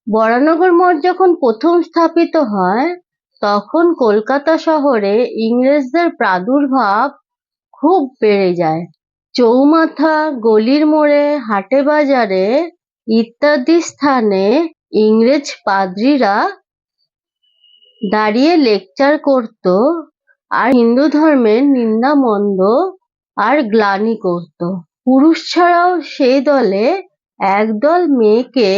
বরানগর মঠ যখন প্রথম স্থাপিত হয় তখন কলকাতা শহরে ইংরেজদের প্রাদুর্ভাব খুব বেড়ে যায়। চৌমাথা, গলির মোড়ে, হাটে বাজারে ইত্যাদি স্থানে ইংরেজ পাদ্রীরা দাঁড়িয়ে লেকচার করত আর হিন্দু ধর্মের নিন্দামন্দ আর গ্লানি করত। পুরুষ ছাড়াও সেই দলে একদল মেয়েকে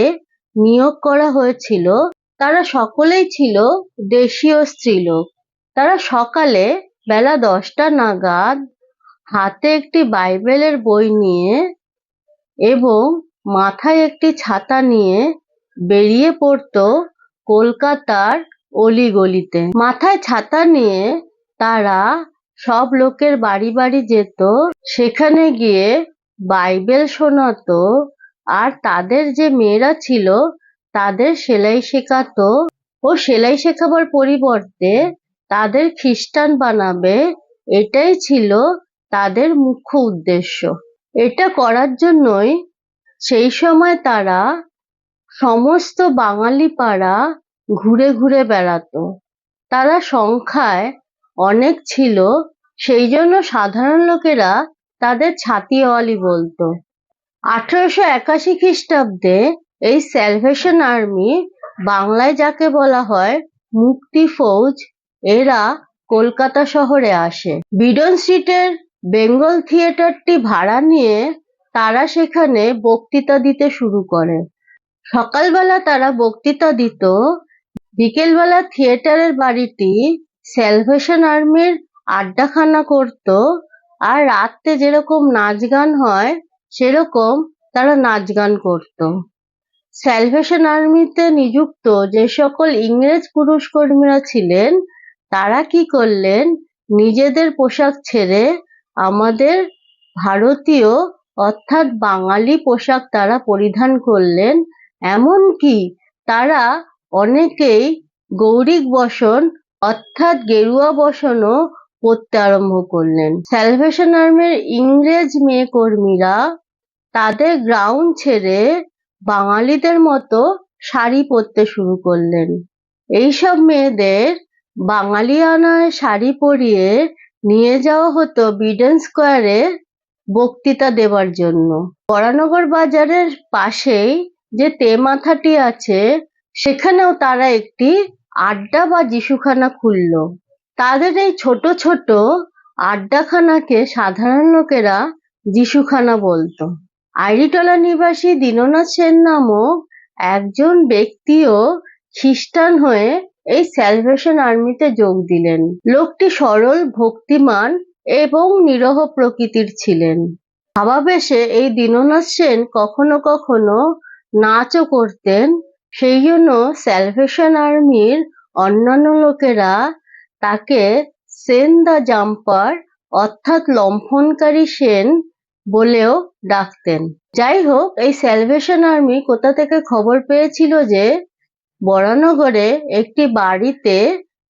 নিয়োগ করা হয়েছিল। তারা সকলেই ছিল দেশীয় স্ত্রীলোক। তারা সকালে বেলা 10টা নাগাদ হাতে একটি বাইবেলের বই নিয়ে এবং মাথায় একটি ছাতা নিয়ে বেরিয়ে পড়ত কলকাতার অলিগলিতে। মাথায় ছাতা নিয়ে তারা সব লোকের বাড়ি বাড়ি যেত, সেখানে গিয়ে বাইবেল শোনাতো আর তাদের যে মেয়েরা ছিল তাদের সেলাই শেখাতো ও সেলাই শেখাবার পরিবর্তে তাদের খ্রিস্টান বানাবে, এটাই ছিল তাদের মুখ্য উদ্দেশ্য। এটা করার জন্যই সেই সময় তারা সমস্ত বাঙালি পাড়া ঘুরে ঘুরে বেড়াতো। তারা সংখ্যায় অনেক ছিল, সেই জন্য সাধারণ লোকেরা তাদের ছাতিওয়ালি বলতো। 1881 খ্রিস্টাব্দে এই স্যালভেশন আর্মি, বাংলায় যাকে বলা হয় মুক্তি ফৌজ, এরা কলকাতা শহরে আসে। বিডন স্ট্রিটের বেঙ্গল থিয়েটারটি ভাড়া নিয়ে তারা সেখানে বক্তৃতা দিতে শুরু করে। সকালবেলা তারা বক্তৃতা দিত, বিকেলবেলা থিয়েটারের বাড়িটি স্যালভেশন আর্মির আড্ডাখানা করত, আর রাতে যেরকম নাচ গান হয় সেরকম তারা নাচ গান করত। স্যালভেশন আর্মিতে নিযুক্ত যে সকল ইংরেজ পুরুষ কর্মীরা ছিলেন তারা কি করলেন, নিজেদের পোশাক ছেড়ে আমাদের ভারতীয় অর্থাৎ বাঙালি পোশাক তারা পরিধান করলেন। এমনকি তারা অনেকেই গৌরিক বসন অর্থাৎ গেরুয়া বসনও পরতে আরম্ভ করলেন। স্যালভেশন আর্মির ইংরেজ মেয়ে কর্মীরা তাদের গ্রাউন্ড ছেড়ে বাঙালিদের মতো শাড়ি পরতে শুরু করলেন। এইসব মেয়েদের বাঙালিয়ানায় শাড়ি পরিয়ে নিয়ে যাওয়া হতো বিডন স্কোয়ারে বক্তৃতা দেবার জন্য। বরানগর বাজারের পাশেই যে তেমাথাটি আছে সেখানেও তারা একটি আড্ডা বা যিশুখানা খুলল। তাদের এই ছোট ছোট আড্ডাখানাকে সাধারণ লোকেরা যিশুখানা বলতো। আইরিটোলা নিবাসী দীননাথ সেন নামক একজন ব্যক্তিও খ্রিস্টান হয়ে এই স্যালভেশন আর্মিতে যোগ দিলেন। লোকটি সরল, ভক্তিমান এবং নিরহ প্রকৃতির ছিলেন। ভাবাবেশে এই দীননাথ সেন কখনো কখনো নাচও করতেন, সেই জন্য স্যালভেশন আর্মির অন্যান্য লোকেরা তাকে সেন দ্য জাম্পার অর্থাৎ লম্ফনকারী সেন বলেও ডাকতেন। যাই হোক, এই স্যালভেশন আর্মি কোথা থেকে খবর পেয়েছিল যে বরানগরে একটি বাড়িতে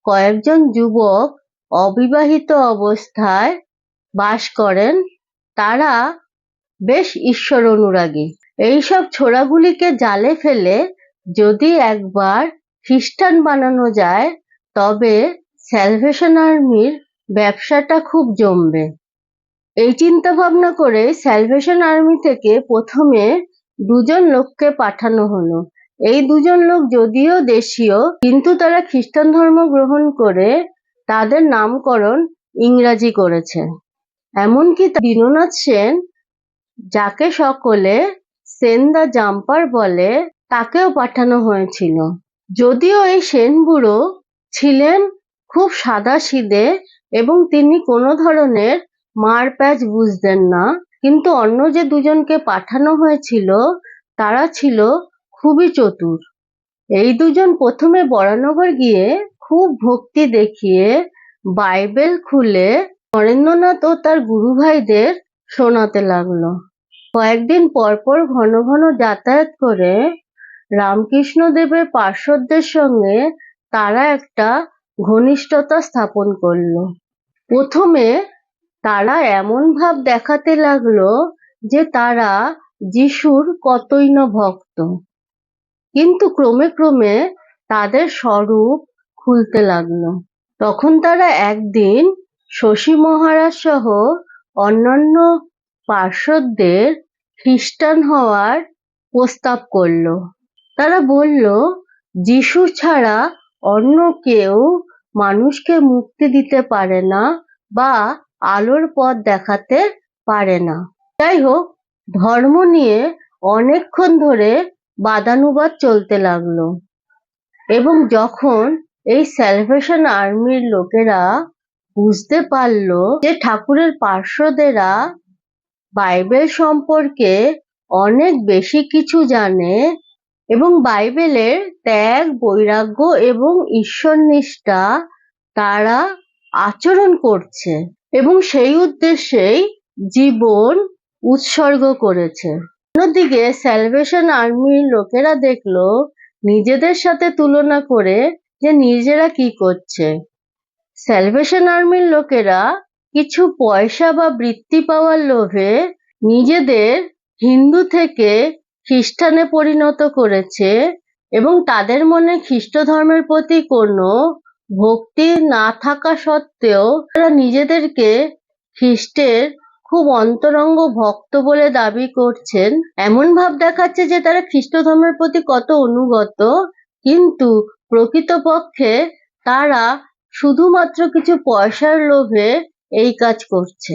কয়েকজন যুবক অবিবাহিত অবস্থায় বাস করেন, তারা বেশ ঈশ্বর অনুরাগী। এইসব ছোড়াগুলিকে জালে ফেলে যদি একবার খ্রিস্টান বানানো যায় তবে স্যালভেশন আর্মির ব্যবসাটা খুব জমবে। এই চিন্তা ভাবনা করে স্যালভেশন আর্মি থেকে প্রথমে 2জন লোককে পাঠানো হলো। এই 2জন লোক যদিও দেশীয়, কিন্তু তারা খ্রিস্টান ধর্ম গ্রহণ করে তাদের নামকরণ ইংরাজি করেছে। এমনকি দীননাথ সেন, যাকে সকলে সেন দ্য জাম্পার বলে, তাকেও পাঠানো হয়েছিল। যদিও এই সেন বুড়ো ছিলেন খুব সাদাসিধে এবং তিনি কোনো ধরনের মারপ্যাচ বুঝতেন না, কিন্তু অন্য যে 2জনকে পাঠানো হয়েছিল তারা ছিল খুবই চতুর। এই 2জন প্রথমে বরানগর গিয়ে খুব ভক্তি দেখিয়ে বাইবেল খুলে নরেন্দ্রনাথ ও তার গুরু ভাইদের শোনাতে লাগলো। কয়েকদিন পরপর ঘন ঘন যাতায়াত করে রামকৃষ্ণদেবের পার্শ্বদের সঙ্গে তারা একটা ঘনিষ্ঠতা স্থাপন করলো। প্রথমে তারা এমন ভাব দেখাতে লাগলো যে তারা যিশুর কতই না ভক্ত। কিন্তু ক্রমে ক্রমে তাদের স্বরূপ খুলতে লাগলো। তখন তারা একদিন শশী মহারাজ সহ অন্যান্য পার্শ্বদের খ্রিস্টান হওয়ার প্রস্তাব করল। তারা বলল, যিশু ছাড়া অন্য কেউ মানুষকে মুক্তি দিতে পারে না বা আলোর পথ দেখাতে পারে না। যাই হোক, ধর্ম নিয়ে অনেকক্ষণ ধরে বাদানুবাদ চলতে লাগলো এবং যখন এই স্যালভেশন আর্মির লোকেরা বুঝতে পারলো যে ঠাকুরের পার্শ্বদেরা বাইবেল সম্পর্কে অনেক বেশি কিছু জানে এবং বাইবেলের ত্যাগ, বৈরাগ্য এবং ঈশ্বরনিষ্ঠা তারা আচরণ করছে এবং সেই উদ্দেশ্যেই জীবন উৎসর্গ করেছে। অন্যদিকে স্যালভেশন আর্মির লোকেরা দেখলো নিজেদের সাথে তুলনা করে যে নিজেরা কি করছে। স্যালভেশন আর্মির লোকেরা কিছু পয়সা বা বৃত্তি পাওয়ার লোভে নিজেদের হিন্দু থেকে খ্রিস্টানে পরিণত করেছে এবং তাদের মনে খ্রিস্ট ধর্মের প্রতি কোনো ভক্তি না থাকা সত্ত্বেও তারা নিজেদেরকে খ্রিস্টের খুব অন্তরঙ্গ ভক্ত বলে দাবি করছেন। এমন ভাব দেখাচ্ছে যে তারা খ্রিস্ট ধর্মের প্রতি কত অনুগত, কিন্তু প্রকৃতপক্ষে তারা শুধুমাত্র কিছু পয়সার লোভে এই কাজ করছে।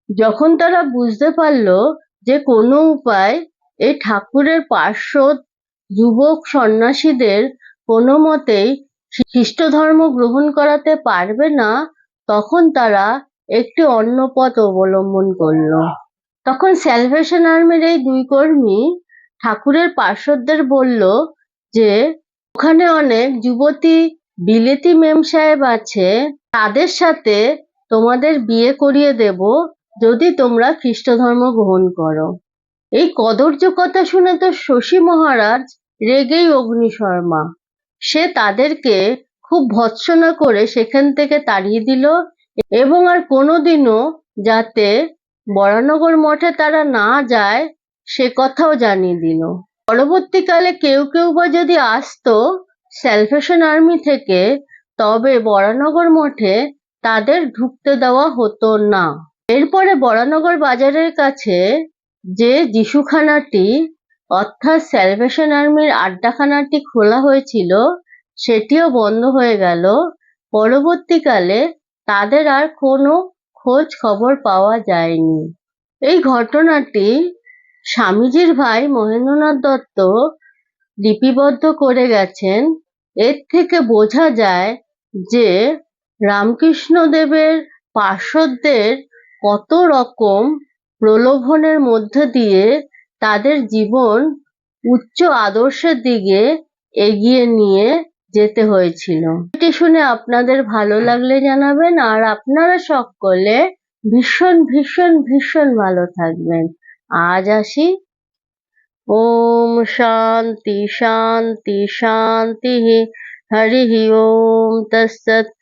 যখন তারা বুঝতে পারলো যে কোনো উপায় এই ঠাকুরের পার্শ্বদ যুবক সন্ন্যাসীদের কোনো মতেই খ্রিস্ট ধর্ম গ্রহণ করাতে পারবে না, তখন তারা একটি অন্য পথ অবলম্বন করলো। তখন স্যালভেশন আর্মির এই দুই কর্মী ঠাকুরের পার্শ্বদদের বলল যে ওখানে অনেক যুবতী বিলেতি মেম সাহেব আছে, তাদের সাথে তোমাদের বিয়ে করিয়ে দেব যদি তোমরা খ্রিস্ট ধর্ম গ্রহণ করো। এই কদর্য কথা শুনে তো শশী মহারাজ রেগেই অগ্নিশর্মা। সে তাদেরকে খুব ভৎসনা করে সেখান থেকে তাড়িয়ে দিল এবং আর কোনোদিনও যাতে বরানগর মঠে তারা না যায় সে কথাও জানিয়ে দিল। পরবর্তীকালে কেউ কেউ বা যদি আসতো স্যালভেশন আর্মি থেকে, তবে বরানগর মঠে তাদের ঢুকতে দেওয়া হতো না। এরপরে বরানগর বাজারের কাছে যে যিশুখানাটি অর্থাৎ স্যালভেশন আর্মির আড্ডাখানাটি খোলা হয়েছিল সেটিও বন্ধ হয়ে গেল। পরবর্তীকালে তাদের আর কোনো খোঁজ খবর পাওয়া যায়নি। এই ঘটনাটি স্বামীজির ভাই মহেন্দ্রনাথ দত্ত লিপিবদ্ধ করে গেছেন। এর থেকে বোঝা যায় যে রামকৃষ্ণদেবের পার্শ্বদের কত রকম প্রলোভনের মধ্য দিয়ে তাদের জীবন উচ্চ আদর্শের দিকে এগিয়ে নিয়ে যেতে হয়েছিল। এটি শুনে আপনাদের ভালো লাগলে জানাবেন, আর আপনারা সকলে ভীষণ ভীষণ ভীষণ ভালো থাকবেন। আজ আসি। ওম শান্তি শান্তি শান্তি। হরি ওম তৎসৎ।